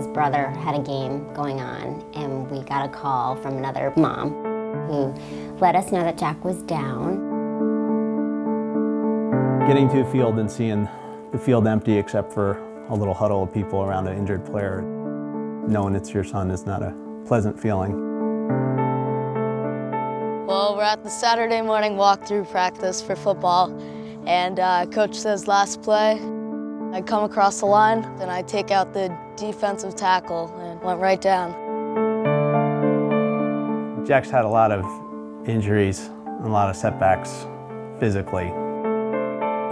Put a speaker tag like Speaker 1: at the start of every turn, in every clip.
Speaker 1: brother had a game going on, and we got a call from another mom who let us know that Jack was down.
Speaker 2: Getting to the field and seeing the field empty except for a little huddle of people around an injured player, knowing it's your son is not a pleasant feeling.
Speaker 3: Well, we're at the Saturday morning walkthrough practice for football, and coach says last play. I come across the line, then I take out the defensive tackle and went right down.
Speaker 2: Jack's had a lot of injuries and a lot of setbacks physically.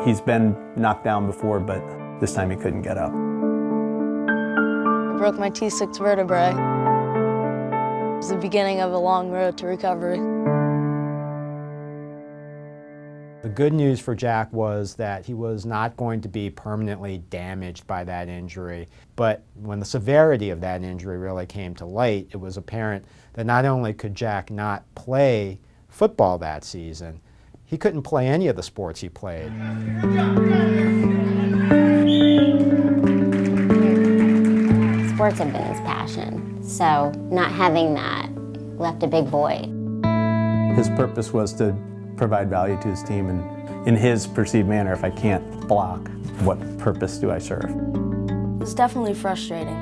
Speaker 2: He's been knocked down before, but this time he couldn't get up.
Speaker 3: I broke my T6 vertebrae. It was the beginning of a long road to recovery.
Speaker 4: The good news for Jack was that he was not going to be permanently damaged by that injury. But when the severity of that injury really came to light, it was apparent that not only could Jack not play football that season, he couldn't play any of the sports he played.
Speaker 1: Sports have been his passion, so not having that left a big void.
Speaker 2: His purpose was to provide value to his team, and in his perceived manner, if I can't block, what purpose do I serve?
Speaker 3: It was definitely frustrating.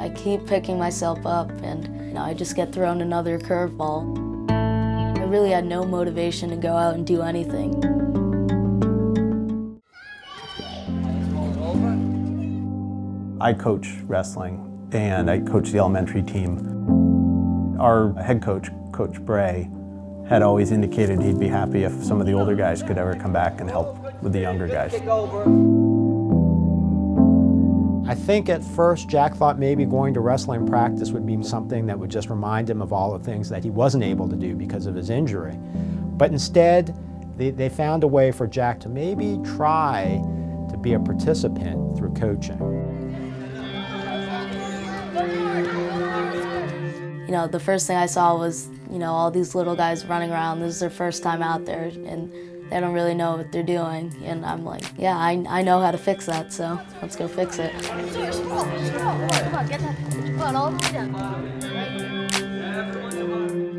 Speaker 3: I keep picking myself up, and I just get thrown another curveball. I really had no motivation to go out and do anything.
Speaker 2: I coach wrestling, and I coach the elementary team. Our head coach, Coach Bray, had always indicated he'd be happy if some of the older guys could ever come back and help with the younger guys.
Speaker 4: I think at first Jack thought maybe going to wrestling practice would be something that would just remind him of all the things that he wasn't able to do because of his injury. But instead, they found a way for Jack to maybe try to be a participant through coaching.
Speaker 3: You know, the first thing I saw was, all these little guys running around. This is their first time out there, and they don't really know what they're doing. And I'm like, yeah, I know how to fix that, so let's go fix it.
Speaker 5: Come on, get that. Put your butt all the way down.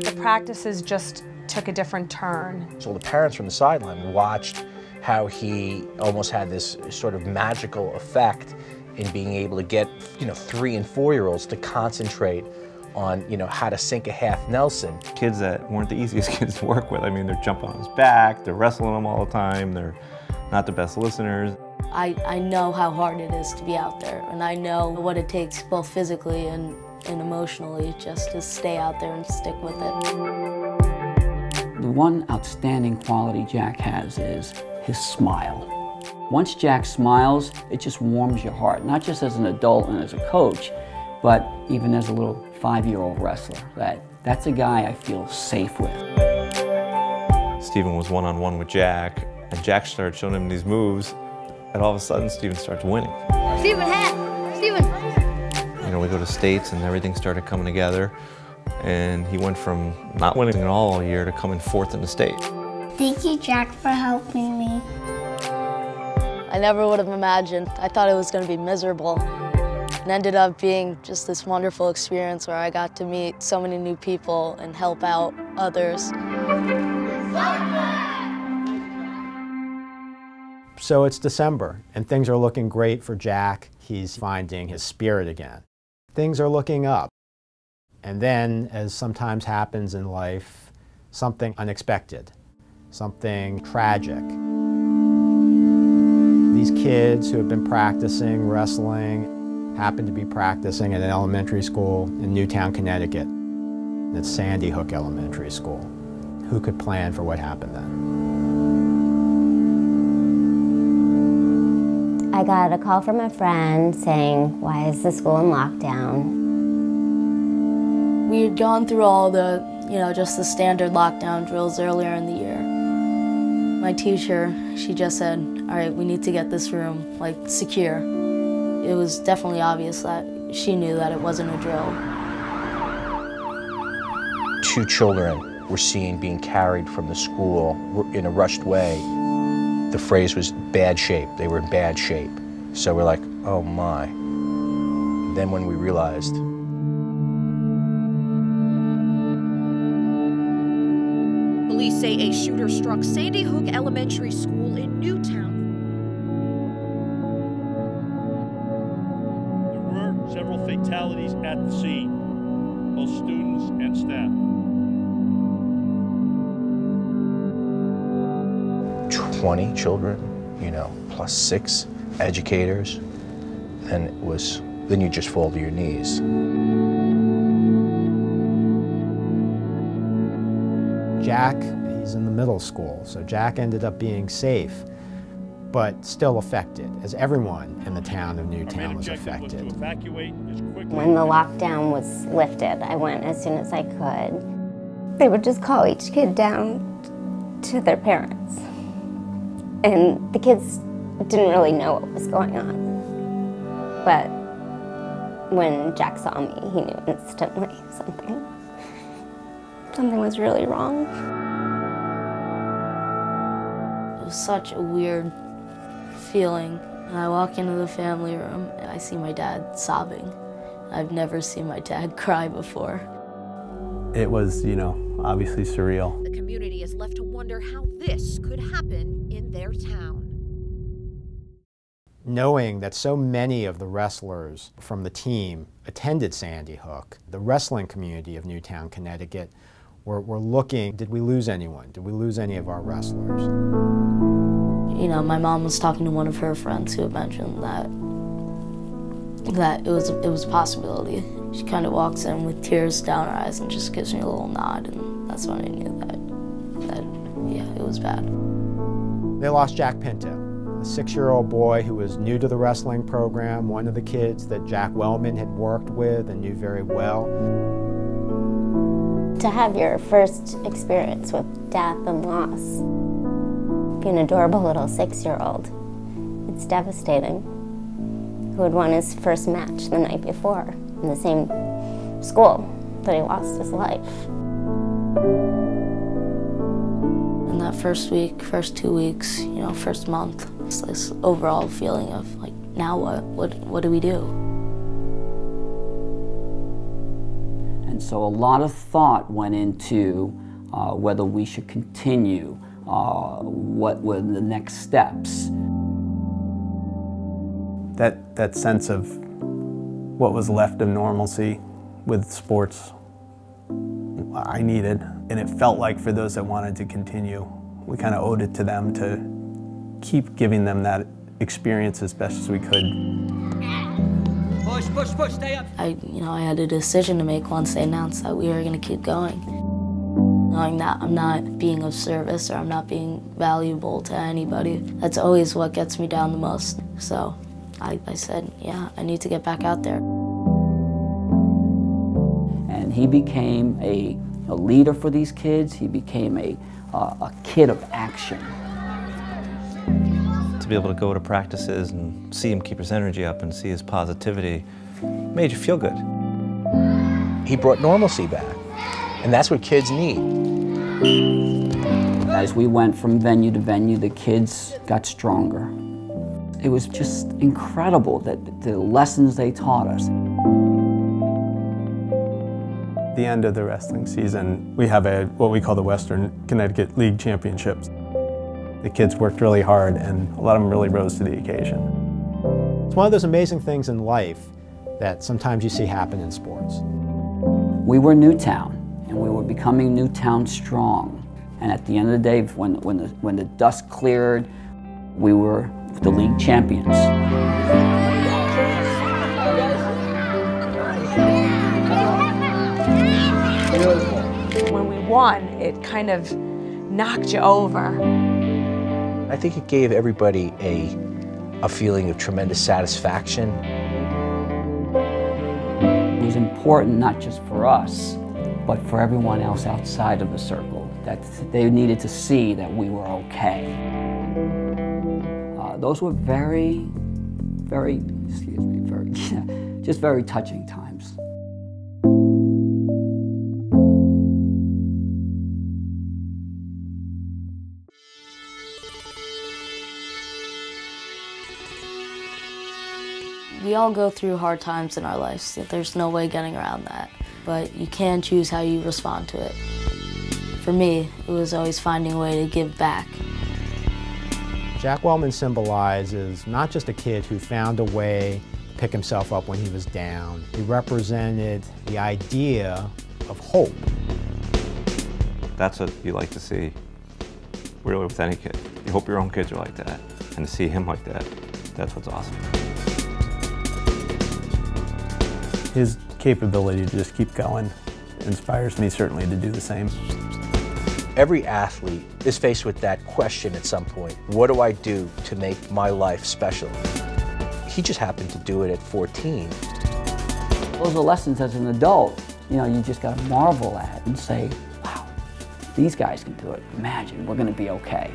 Speaker 6: The practices just took a different turn.
Speaker 7: So the parents from the sideline watched how he almost had this sort of magical effect in being able to get, 3- and 4-year-olds to concentrate on, how to sink a half Nelson.
Speaker 8: Kids that weren't the easiest kids to work with. I mean, they're jumping on his back, they're wrestling him all the time, they're not the best listeners.
Speaker 3: I know how hard it is to be out there, and I know what it takes both physically and emotionally just to stay out there and stick with it.
Speaker 9: The one outstanding quality Jack has is his smile. Once Jack smiles, it just warms your heart, not just as an adult and as a coach, but even as a little 5-year-old wrestler. That's a guy I feel safe with.
Speaker 8: Stephen was one-on-one with Jack, and Jack started showing him these moves, and all of a sudden Stephen starts winning.
Speaker 5: Stephen, hat! Stephen!
Speaker 8: We go to states and everything started coming together, and he went from not winning at all year to coming 4th in the state.
Speaker 5: Thank you, Jack, for helping me.
Speaker 3: I never would have imagined. I thought it was going to be miserable. It ended up being just this wonderful experience where I got to meet so many new people and help out others.
Speaker 4: So it's December, and things are looking great for Jack. He's finding his spirit again. Things are looking up. And then, as sometimes happens in life, something unexpected, something tragic. These kids who have been practicing wrestling happen to be practicing at an elementary school in Newtown, Connecticut. It's Sandy Hook Elementary School. Who could plan for what happened then?
Speaker 1: I got a call from a friend saying, why is the school in lockdown?
Speaker 3: We had gone through all the, just the standard lockdown drills earlier in the year. My teacher, she just said, all right, we need to get this room, secure. It was definitely obvious that she knew that it wasn't a drill.
Speaker 7: 2 children were seen being carried from the school in a rushed way. The phrase was bad shape. They were in bad shape. So we're like, oh my. then when we realized,
Speaker 10: police say a shooter struck Sandy Hook Elementary School in Newtown.
Speaker 11: There were several fatalities at the scene, both students and staff.
Speaker 7: 20 children, plus 6 educators, then you just fall to your knees.
Speaker 4: Jack, he's in the middle school, so Jack ended up being safe, but still affected, as everyone in the town of Newtown was affected.
Speaker 1: When the lockdown was lifted, I went as soon as I could. They would just call each kid down to their parents. And the kids didn't really know what was going on. But when Jack saw me, he knew instantly something was really wrong.
Speaker 3: It was such a weird feeling. And I walk into the family room and I see my dad sobbing. I've never seen my dad cry before.
Speaker 2: It was, obviously surreal.
Speaker 10: The community is left to wonder how this could happen in their town.
Speaker 4: Knowing that so many of the wrestlers from the team attended Sandy Hook, the wrestling community of Newtown, Connecticut, were looking, did we lose anyone? Did we lose any of our wrestlers?
Speaker 3: My mom was talking to one of her friends who had mentioned that it was a possibility. She kind of walks in with tears down her eyes and just gives me a little nod, and that's when I knew that yeah, it was bad.
Speaker 4: They lost Jack Pinto, a 6-year-old boy who was new to the wrestling program, one of the kids that Jack Wellman had worked with and knew very well.
Speaker 1: To have your first experience with death and loss, be an adorable little 6-year-old, it's devastating. Who had won his first match the night before in the same school that he lost his life.
Speaker 3: In that first week, first 2 weeks, first month, it's this overall feeling of like, now what? What do we do?
Speaker 9: And so a lot of thought went into whether we should continue, what were the next steps.
Speaker 2: That sense of what was left of normalcy with sports, I needed. And it felt like for those that wanted to continue, we kind of owed it to them to keep giving them that experience as best as we could.
Speaker 10: Push, stay up.
Speaker 3: I had a decision to make once they announced that we were going to keep going. Knowing that I'm not being of service or I'm not being valuable to anybody, that's always what gets me down the most. So I said, yeah, I need to get back out there.
Speaker 9: And he became a leader for these kids. He became a kid of action.
Speaker 8: To be able to go to practices and see him keep his energy up and see his positivity made you feel good.
Speaker 7: He brought normalcy back, and that's what kids need.
Speaker 9: As we went from venue to venue, the kids got stronger. It was just incredible the lessons they taught us.
Speaker 2: At the end of the wrestling season, we have what we call the Western Connecticut League Championships. The kids worked really hard, and a lot of them really rose to the occasion.
Speaker 4: It's one of those amazing things in life that sometimes you see happen in sports.
Speaker 9: We were Newtown, and we were becoming Newtown strong. And at the end of the day, when the dust cleared, we were the league champions.
Speaker 6: When we won, it kind of knocked you over.
Speaker 7: I think it gave everybody a feeling of tremendous satisfaction.
Speaker 9: It was important not just for us, but for everyone else outside of the circle, that they needed to see that we were okay. Those were very, just very touching times.
Speaker 3: We all go through hard times in our lives. There's no way getting around that. But you can choose how you respond to it. For me, it was always finding a way to give back.
Speaker 4: Jack Wellman symbolizes not just a kid who found a way to pick himself up when he was down. He represented the idea of hope.
Speaker 8: That's what you like to see, really, with any kid. You hope your own kids are like that. And to see him like that, that's what's awesome.
Speaker 2: His capability to just keep going inspires me certainly to do the same.
Speaker 7: Every athlete is faced with that question at some point. What do I do to make my life special? He just happened to do it at 14.
Speaker 9: Those are lessons as an adult, you just got to marvel at and say, wow, these guys can do it. Imagine, we're going to be okay.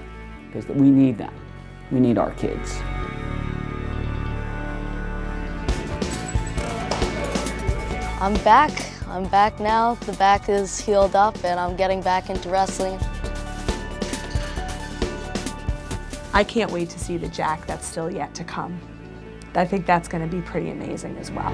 Speaker 9: Because we need them. We need our kids.
Speaker 3: I'm back. I'm back now. The back is healed up and I'm getting back into wrestling.
Speaker 6: I can't wait to see the Jack that's still yet to come. I think that's going to be pretty amazing as well.